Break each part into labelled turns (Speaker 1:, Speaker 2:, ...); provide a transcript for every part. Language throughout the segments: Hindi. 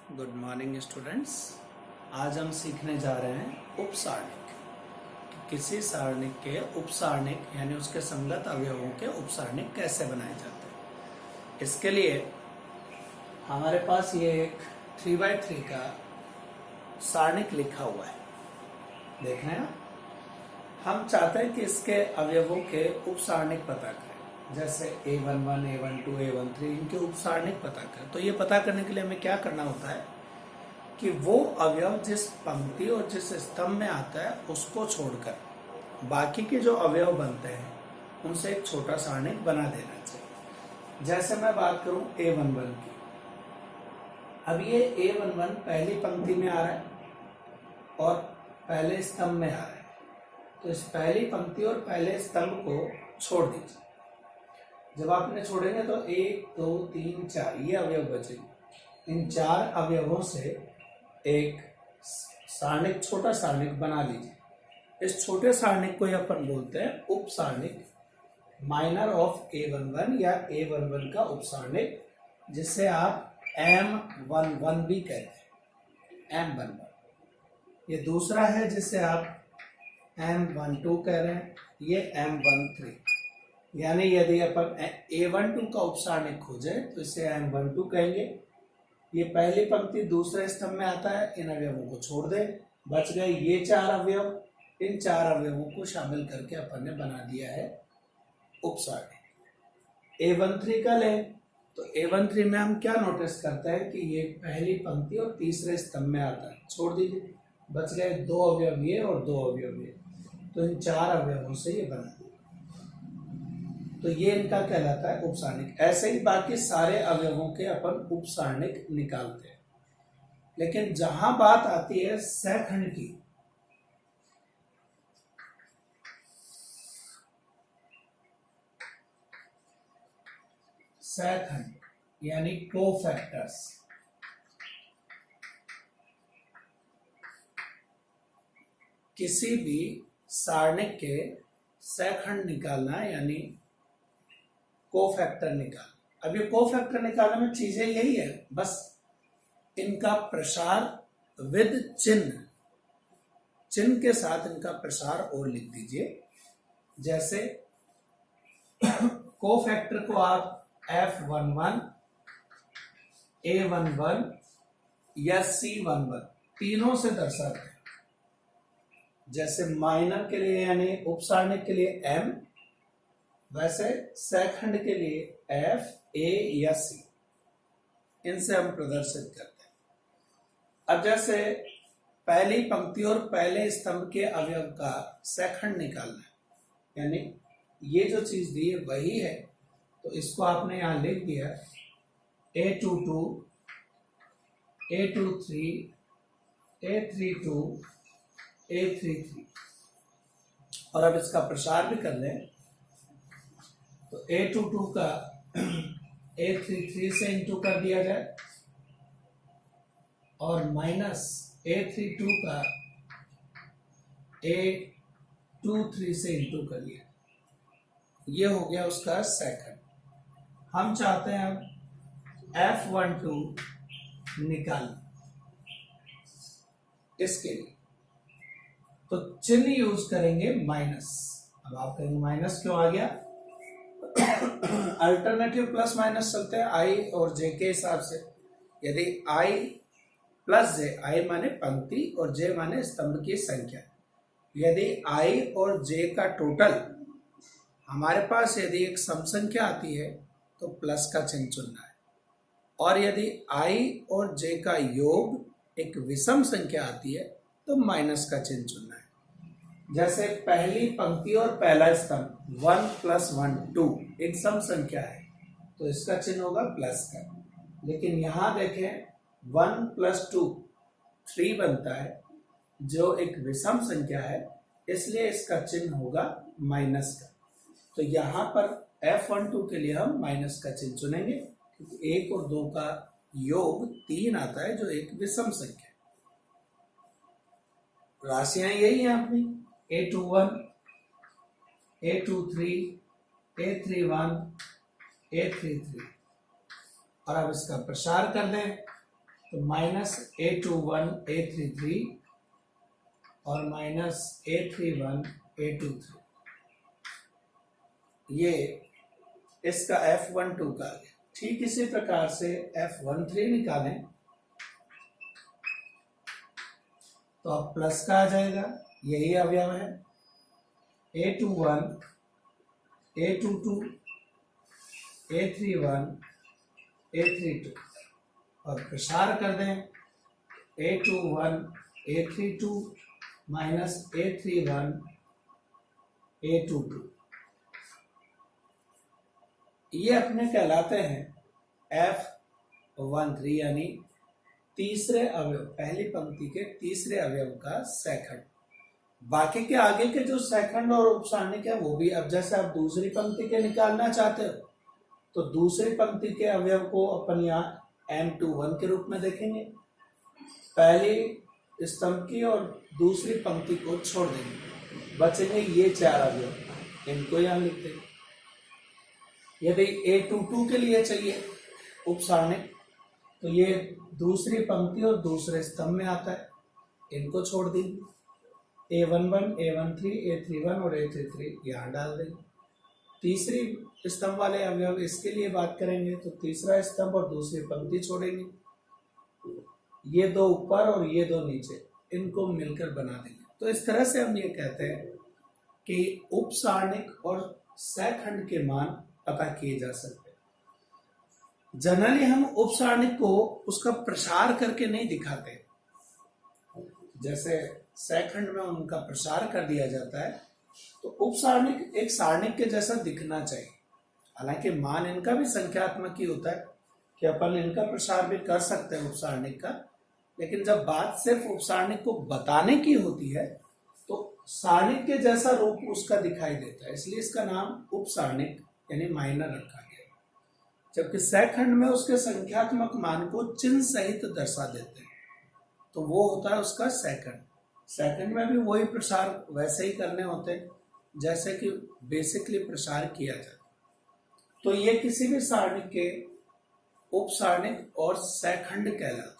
Speaker 1: Good morning students. आज हम सीखने जा रहे हैं उपसारणिक। किसी सारणिक के उपसारणिक यानी उसके संगत अवयवों के उपसारणिक कैसे बनाए जाते हैं। इसके लिए हमारे पास ये एक 3x3 का सारणिक लिखा हुआ है, देख रहे हैं। हम चाहते हैं कि इसके अवयवों के उपसारणिक पता करें, जैसे A11, A12, A13 इनके उपसारणिक पता करें। तो ये पता करने के लिए हमें क्या करना होता है कि वो अवयव जिस पंक्ति और जिस स्तंभ में आता है उसको छोड़कर बाकी के जो अवयव बनते हैं उनसे एक छोटा सारणिक बना देना चाहिए। जैसे मैं बात करूं A11 की, अब ये A11 पहली पंक्ति में आ रहा है और पहले स्तंभ में आ रहा है, तो इस पहली पंक्ति और पहले स्तंभ को छोड़ दीजिए। जब आपने छोड़ेंगे तो 1, 2, 3, 4 ये अवयव बचेंगे। इन 4 अवयवों से एक सारणिक, छोटा सारणिक बना लीजिए। इस छोटे सारणिक को अपन बोलते हैं उप सारणिक, माइनर ऑफ A11 या A11 का उप सारणिक, जिसे आप M11 भी कहते हैं, M11। ये दूसरा है जिसे आप M12 कह रहे हैं, ये M13। यानी यदि अपन A12 का उपसारणिक खोजे तो इसे M12 कहेंगे। ये पहली पंक्ति दूसरे स्तंभ में आता है, इन अवयवों को छोड़ दे, बच गए ये 4 अवयव। इन 4 अवयवों को शामिल करके अपन ने बना दिया है उपसारणिक। A13 का लें तो A13 में हम क्या नोटिस करते हैं कि ये पहली पंक्ति और तीसरे स्तंभ में आता है, छोड़ दीजिए, बच गए 2 अवयव ये और 2 अवयव ये। तो इन 4 अवयवों से ये बना दिया, तो ये इनका कहलाता है उपसारणिक। ऐसे ही बाकी सारे अवयवों के अपन उपसारणिक निकालते हैं। लेकिन जहां बात आती है सहखंड की, सहखंड यानी कोफैक्टर्स, किसी भी सारणिक के सहखंड निकालना यानी कोफैक्टर निकाल। अब ये कोफैक्टर निकालने में चीजें यही है, बस इनका प्रसार विद चिन्ह के साथ इनका प्रसार और लिख दीजिए। जैसे कोफैक्टर को आप F11, A11 या C11 तीनों से दर्शाते हैं। जैसे माइनर के लिए यानी उपसारणिक के लिए M, वैसे सहखंड के लिए F, A या C, इनसे हम प्रदर्शित करते हैं। अब जैसे पहली पंक्ति और पहले स्तंभ के अवयव का सहखंड निकालना है, यानी ये जो चीज दी है वही है, तो इसको आपने यहां लिख दिया A22, A23, A32, A33। और अब इसका प्रसार भी कर लें तो A22 का A33 से इंटू कर दिया जाए और माइनस A32 का A23 से इंटू कर लिया। ये हो गया उसका सेकंड। हम चाहते हैं अब F12 निकाल, इसके लिए तो चिन्ह यूज करेंगे माइनस। अब आप कहेंगे माइनस क्यों आ गया? अल्टरनेटिव प्लस माइनस चलते हैं I और J के हिसाब से। यदि I प्लस J, I माने पंक्ति और J माने स्तंभ की संख्या, यदि I और J का टोटल हमारे पास यदि एक सम संख्या आती है तो प्लस का चिन्ह चुनना है, और यदि I और J का योग एक विषम संख्या आती है तो माइनस का चिन्ह चुनना है। जैसे पहली पंक्ति और पहला स्तंभ 1 + 1 2 एक सम संख्या है, तो इसका चिन्ह होगा प्लस का। लेकिन यहां देखें 1 + 2 3 बनता है, जो एक विषम संख्या है, इसलिए इसका चिन्ह होगा माइनस का। तो यहां पर F12 के लिए हम माइनस का चिन्ह चुनेंगे, क्योंकि 1 और 2 का योग 3 आता है, जो एक विषम संख्या है। राशियां यही हैं अपनी, A21, A23, A31, A33। और अब इसका प्रसार कर दें तो -A21 A33 और -A31 A23, ये इसका F12 का है। ठीक इसी प्रकार से F13 निकालें तो अब प्लस का आ जाएगा, यही अवयव है। A21 A22 A31 A32 और प्रसार कर दें A21 A32 minus A31 A22, ये अपने कहलाते हैं F13 यानी तीसरे अवयव, पहली पंक्ति के तीसरे अवयव का सेकंड। बाकी के आगे के जो सेकंड और उपसारणिक है वो भी, अब जैसे आप दूसरी पंक्ति के निकालना चाहते हो तो दूसरी पंक्ति के अवयव को अपन यहाँ M21 के रूप में देखेंगे, पहली स्तंभ की और दूसरी पंक्ति को छोड़ देंगे, बचेंगे ये 4 अवयव, इनको यहाँ लिखते हैं। यदि A22 के लिए चाहिए उपसारणिक तो ये दूसरी पंक्ति और दूसरे स्तंभ में आता है, इनको छोड़ देंगे। A11 A13 A31 और A33 यहाँ डाल देंगे। तीसरी स्तंभ वाले अवयव इसके लिए बात करेंगे तो तीसरा स्तंभ और दूसरी पंक्ति छोड़ेंगे, ये 2 ऊपर और ये 2 नीचे, इनको मिलकर बना देंगे। तो इस तरह से हम ये कहते हैं कि उपसारणिक और सहखंड के मान पता किए जा सकते हैं। जनरली हम उपसारणिक को उसका प्रसार करके नहीं दिखाते, जैसे सहखंड में उनका प्रसार कर दिया जाता है, तो उपसारणिक एक सारणिक के जैसा दिखना चाहिए। हालांकि मान इनका भी संख्यात्मक ही होता है कि अपन इनका प्रसार भी कर सकते हैं उपसारणिक का, लेकिन जब बात सिर्फ उपसारणिक को बताने की होती है तो सारणिक के जैसा रूप उसका दिखाई देता है, इसलिए इसका नाम उपसारणिक यानी माइनर रखा गया। जबकि सहखंड में उसके संख्यात्मक मान को चिन्ह सहित दर्शा देते हैं, तो वो होता है उसका सहखंड। सहखंड में भी वही प्रसार वैसे ही करने होते हैं जैसे कि बेसिकली प्रसार किया जाता है। तो ये किसी भी सारणिक के उपसारणिक और सहखंड कहलाते हैं।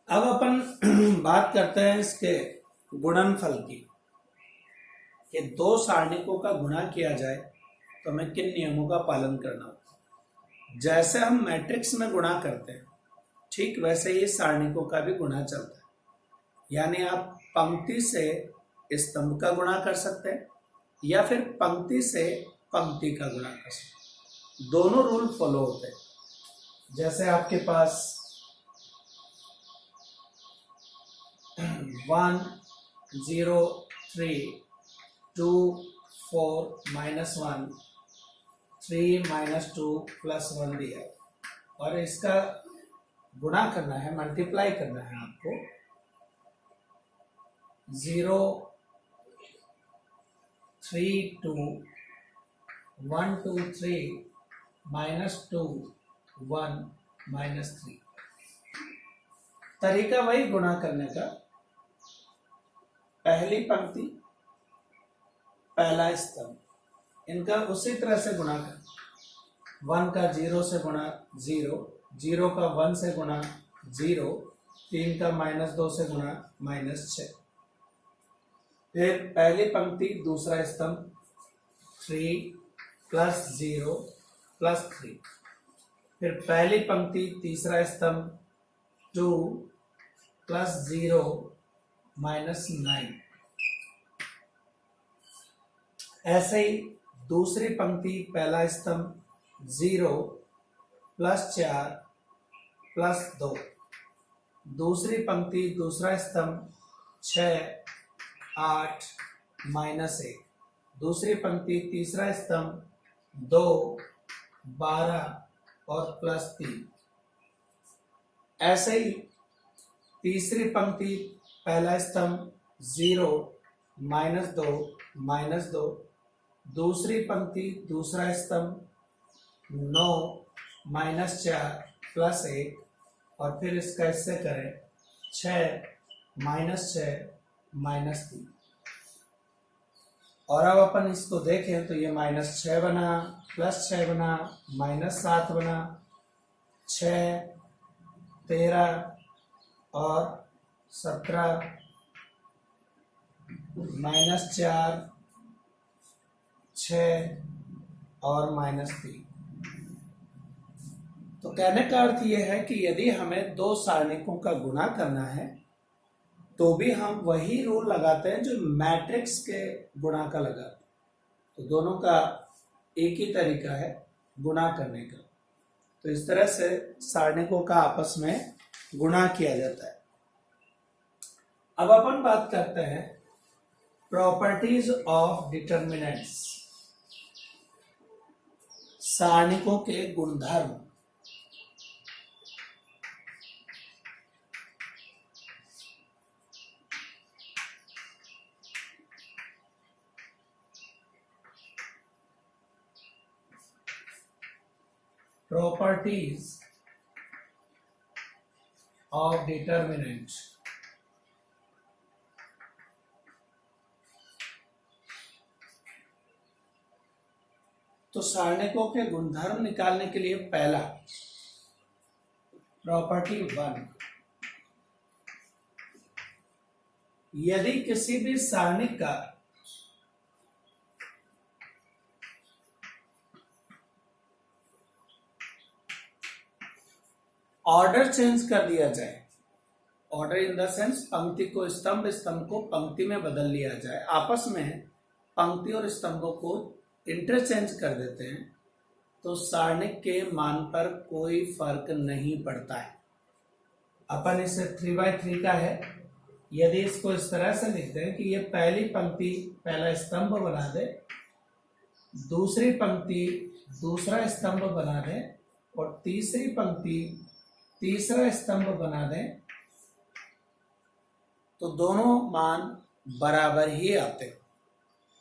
Speaker 1: अब अपन बात करते हैं इसके गुणनफल की, कि 2 सारणिकों का गुणा किया जाए तो हमें किन नियमों का पालन करना होता है। जैसे हम मैट्रिक्स में गुणा करते हैं ठीक वैसे ही सारणिकों का भी गुणा चलता है, यानी आप पंक्ति से स्तंभ का गुणा कर सकते हैं या फिर पंक्ति से पंक्ति का गुणा कर सकते हैं। दोनों रूल फॉलो होते हैं। जैसे आपके पास 1 0 3 2 4 -1 3 -2 +1 दिया है और इसका गुणा करना है, मल्टीप्लाई करना है आपको। 0 3 2 1 2 3 -2 1 -3। तरीका वही गुणा करने का, पहली पंक्ति पहला स्तंभ, इनका उसी तरह से गुणा कर। 1 का 0 से गुणा 0, 0 का 1 से गुणा 0, 3 का -2 से गुणा -6। फिर पहली पंक्ति दूसरा स्तंभ 3 + 0 + 3। फिर पहली पंक्ति तीसरा स्तंभ 2 + 0 -9। ऐसे ही दूसरी पंक्ति पहला स्तंभ 0 + 4 + 2। दूसरी पंक्ति दूसरा स्तंभ 6 8 -1। दूसरी पंक्ति तीसरा स्तंभ 2 12 और +3। ऐसे ही तीसरी पंक्ति पहला स्तंभ 0 -2 -2। दूसरी पंक्ति दूसरा स्तंभ 9 -4 +1 और फिर इसका इससे करें 6 -6 -3। और अब अपन इसको देखें तो ये -6 बना, +6 बना, -7 बना, 6 13 और 17 -4 6 और -3। तो कहने का अर्थ यह है कि यदि हमें दो सारणिकों का गुणा करना है तो भी हम वही रूल लगाते हैं जो मैट्रिक्स के गुणा का लगाते हैं। तो दोनों का एक ही तरीका है गुणा करने का। तो इस तरह से सारणिकों का आपस में गुणा किया जाता है। अब अपन बात करते हैं प्रॉपर्टीज ऑफ डिटर्मिनेंट्स, सारणिकों के गुणधर्म। Properties of determinant। तो सारणिकों के गुणधर्म निकालने के लिए पहला प्रॉपर्टी 1, यदि किसी भी सारणिक का ऑर्डर चेंज कर दिया जाए, ऑर्डर इन द सेंस पंक्ति को स्तंभ, स्तंभ को पंक्ति में बदल लिया जाए, आपस में पंक्ति और स्तंभों को इंटरचेंज कर देते हैं, तो सारणिक के मान पर कोई फर्क नहीं पड़ता है। अपन इसे 3x3 का है, यदि इसको इस तरह से लिखते हैं कि ये पहली पंक्ति पहला स्तंभ बना दे, दूसरी पंक्ति दूसरा स्तंभ बना दे और तीसरी पंक्ति तीसरा स्तंभ बना दें, तो दोनों मान बराबर ही आते।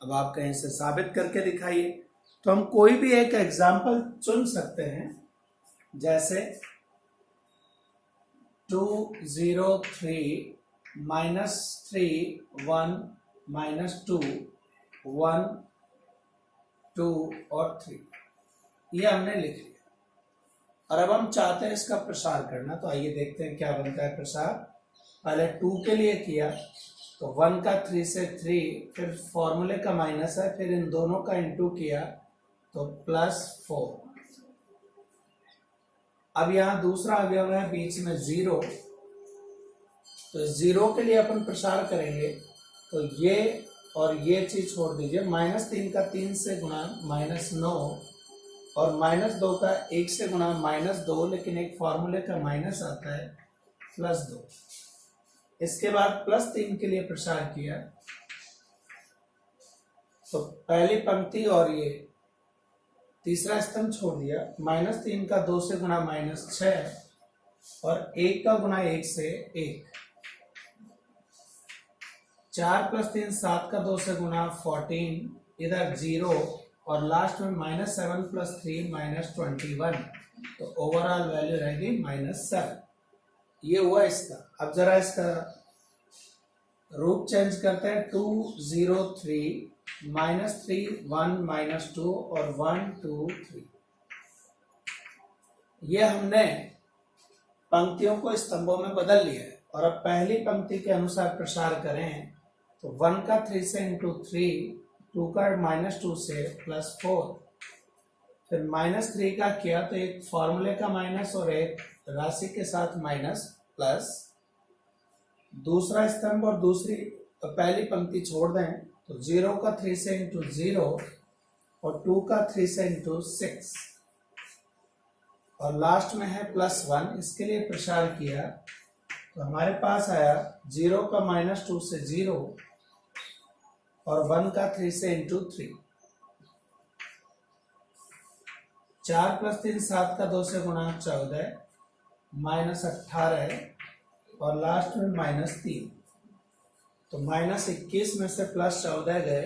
Speaker 1: अब आप कहीं से साबित करके दिखाइए। तो हम कोई भी एक एग्जाम्पल चुन सकते हैं, जैसे 2 0 3 -3 1 -2 1 2 और 3, ये हमने लिख लिया। और अब हम चाहते हैं इसका प्रसार करना, तो आइए देखते हैं क्या बनता है प्रसार। पहले 2 के लिए किया तो 1 का 3 से 3, फिर फॉर्मूले का माइनस है, फिर इन दोनों का इनटू किया तो +4। अब यहाँ दूसरा अवयव है बीच में 0, तो 0 के लिए अपन प्रसार करेंगे तो ये और ये चीज छोड़ दीजिए, -3 का 3 से गुणा -9 और -2 का 1 से गुणा -2, लेकिन एक फॉर्मूले का माइनस आता है +2। इसके बाद +3 के लिए प्रसार किया तो पहली पंक्ति और ये तीसरा स्तंभ छोड़ दिया, -3 का 2 से गुणा -6 और 1 का गुणा 1 से 1, 4 + 3 7 का 2 से गुणा 14, इधर 0 और लास्ट में -7 + 3 -21, तो ओवरऑल वैल्यू रहेगी -7। ये हुआ इसका। अब जरा इसका रूप चेंज करते हैं, 2 0 3 -3 1 -2 और 1 2 3। ये हमने पंक्तियों को स्तंभों में बदल लिया है। और अब पहली पंक्ति के अनुसार प्रसार करें तो 1 का 3 से इंटू 3, 2 का -2 से +4, फिर -3 का किया तो एक फॉर्मूले का माइनस और एक राशि के साथ माइनस प्लस, दूसरा स्तंभ और दूसरी पहली पंक्ति छोड़ दें तो 0 का 3 से इंटू 0 और 2 का 3 से इंटू 6 और लास्ट में है +1। इसके लिए प्रसार किया तो हमारे पास आया 0 का -2 से 0 और 1 का 3 से इंटू 3, 4 + 3 7 का 2 से गुणा 14 -18 और लास्ट में -3, तो -21 में से +14 गए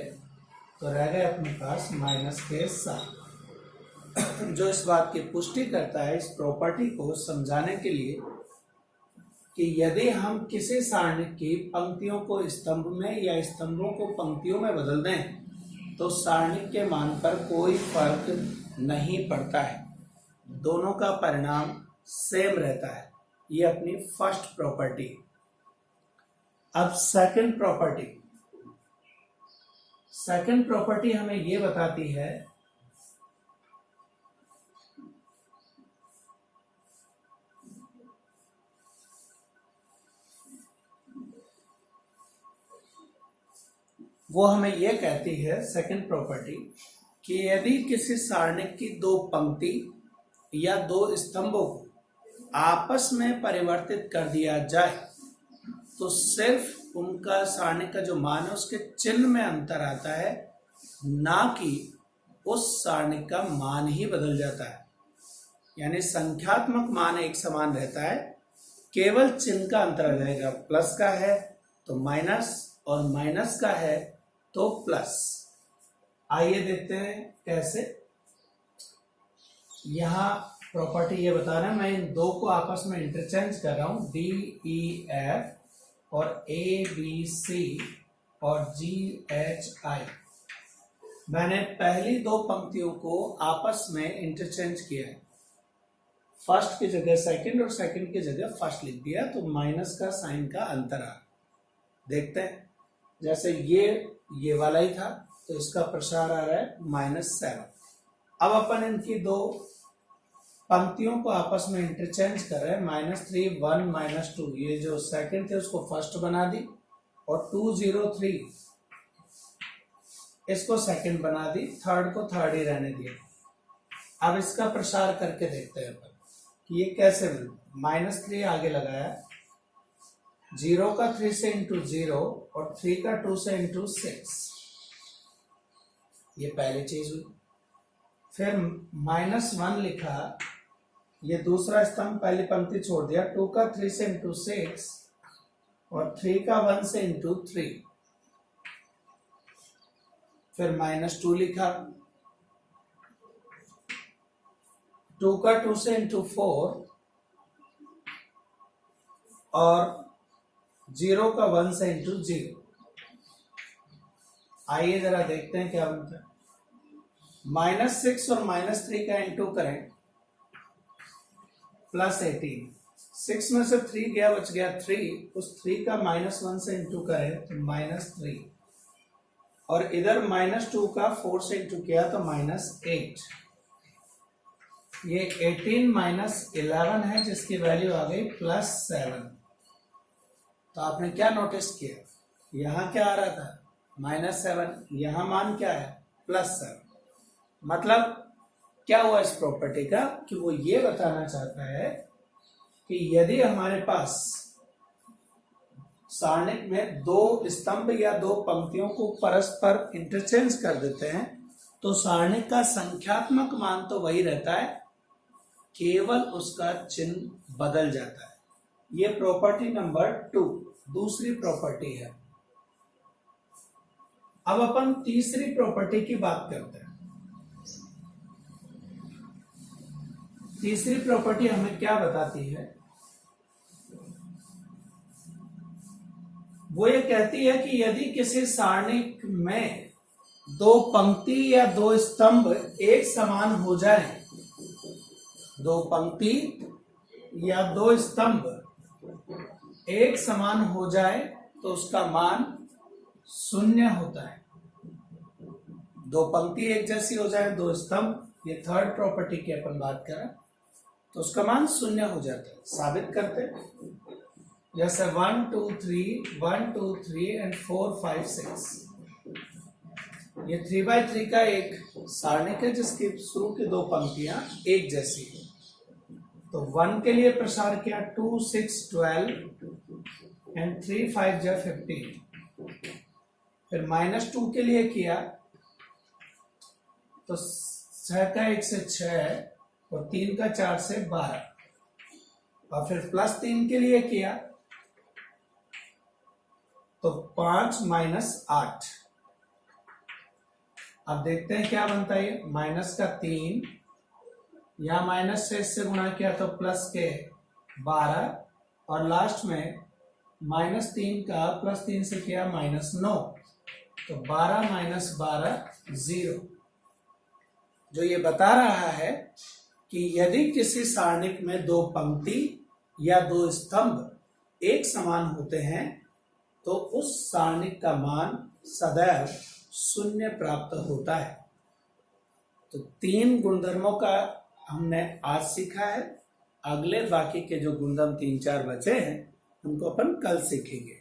Speaker 1: तो रह गए अपने पास -7। जो इस बात की पुष्टि करता है, इस प्रॉपर्टी को समझाने के लिए कि यदि हम किसी सारणी की पंक्तियों को स्तंभ में या स्तंभों को पंक्तियों में बदल दें तो सारणी के मान पर कोई फर्क नहीं पड़ता है, दोनों का परिणाम सेम रहता है। ये अपनी फर्स्ट प्रॉपर्टी। अब सेकंड प्रॉपर्टी हमें ये बताती है वो हमें ये कहती है सेकंड प्रॉपर्टी कि यदि किसी सारणी की दो पंक्ति या दो स्तंभों को आपस में परिवर्तित कर दिया जाए तो सिर्फ उनका सारणी का जो मान है उसके चिन्ह में अंतर आता है, ना कि उस सारणी का मान ही बदल जाता है। यानी संख्यात्मक मान एक समान रहता है, केवल चिन्ह का अंतर आ जाएगा। प्लस का है तो माइनस और माइनस का है तो प्लस। आइए देखते हैं कैसे। यहां प्रॉपर्टी ये बता रहा है, मैं इन दो को आपस में इंटरचेंज कर रहा हूं, डी ई एफ और ए बी सी और जी एच आई। मैंने पहली दो पंक्तियों को आपस में इंटरचेंज किया है, फर्स्ट की जगह सेकंड और सेकंड की जगह फर्स्ट लिख दिया, तो माइनस का साइन का अंतर आ। देखते हैं, जैसे ये वाला ही था तो इसका प्रसार आ रहा है -7। अब अपन इनकी दो पंक्तियों को आपस में इंटरचेंज कर रहे हैं, -3 1 -2। ये जो सेकंड थे उसको फर्स्ट बना दी और 2 0 3 इसको सेकंड बना दी, थर्ड को थर्ड ही रहने दिया। अब इसका प्रसार करके देखते हैं अपन कि ये कैसे मिलता। -3 आगे लगाया, 0 का 3 से इंटू 0 और 3 का 2 से इंटू 6, ये पहली चीज हुई। फिर -1 लिखा, ये दूसरा स्तंभ पहली पंक्ति छोड़ दिया, 2 का 3 से इंटू 6 और 3 का 1 से इंटू 3। फिर -2 लिखा, 2 का 2 से इंटू 4 और 0 का 1 से इंटू 0। आइए जरा देखते हैं क्या बनता है। -6 और -3 का इंटू करें, +18। 6 में से 3 गया, बच गया 3, उस 3 का -1 से इंटू करें तो -3 और इधर -2 का 4 से इंटू किया तो -8। ये 18 - 11 है जिसकी वैल्यू आ गई +7। तो आपने क्या नोटिस किया, यहां क्या आ रहा था -7, यहां मान क्या है +7। मतलब क्या हुआ इस प्रॉपर्टी का कि वो ये बताना चाहता है कि यदि हमारे पास सारणिक में दो स्तंभ या दो पंक्तियों को परस्पर इंटरचेंज कर देते हैं तो सारणिक का संख्यात्मक मान तो वही रहता है, केवल उसका चिन्ह बदल जाता है। ये प्रॉपर्टी नंबर 2 दूसरी प्रॉपर्टी है। अब अपन तीसरी प्रॉपर्टी की बात करते हैं। तीसरी प्रॉपर्टी हमें क्या बताती है, वो ये कहती है कि यदि किसी सारणिक में दो पंक्ति या दो स्तंभ एक समान हो जाए, दो पंक्ति या दो स्तंभ एक समान हो जाए तो उसका मान 0 होता है। दो पंक्ति एक जैसी हो जाए, दो स्तंभ, ये थर्ड प्रॉपर्टी की अपन बात करें तो उसका मान 0 हो जाता है। साबित करते हैं, जैसे 1 2 3 1 2 3 एंड 4 5 6। ये 3x3 का एक सारणिक है जिसकी शुरू की दो पंक्तियां एक जैसी है। तो 1 के लिए प्रसार किया 2 6 12 एंड 3 5 15। फिर -2 के लिए किया तो 6 का 1 से 6 और 3 का 4 से 12। और फिर +3 के लिए किया तो 5 - 8। अब देखते हैं क्या बनता है। ये माइनस का 3, या माइनस से इससे गुणा किया तो प्लस के 12 और लास्ट में -3 का +3 से किया -9, तो 12 - 12 0। जो ये बता रहा है कि यदि किसी सारणिक में 2 पंक्ति या 2 स्तंभ एक समान होते हैं तो उस सारणिक का मान सदैव 0 प्राप्त होता है। तो 3 गुणधर्मों का हमने आज सीखा है। अगले बाकी के जो गुणधर्म 3-4 बचे हैं उनको अपन कल सीखेंगे।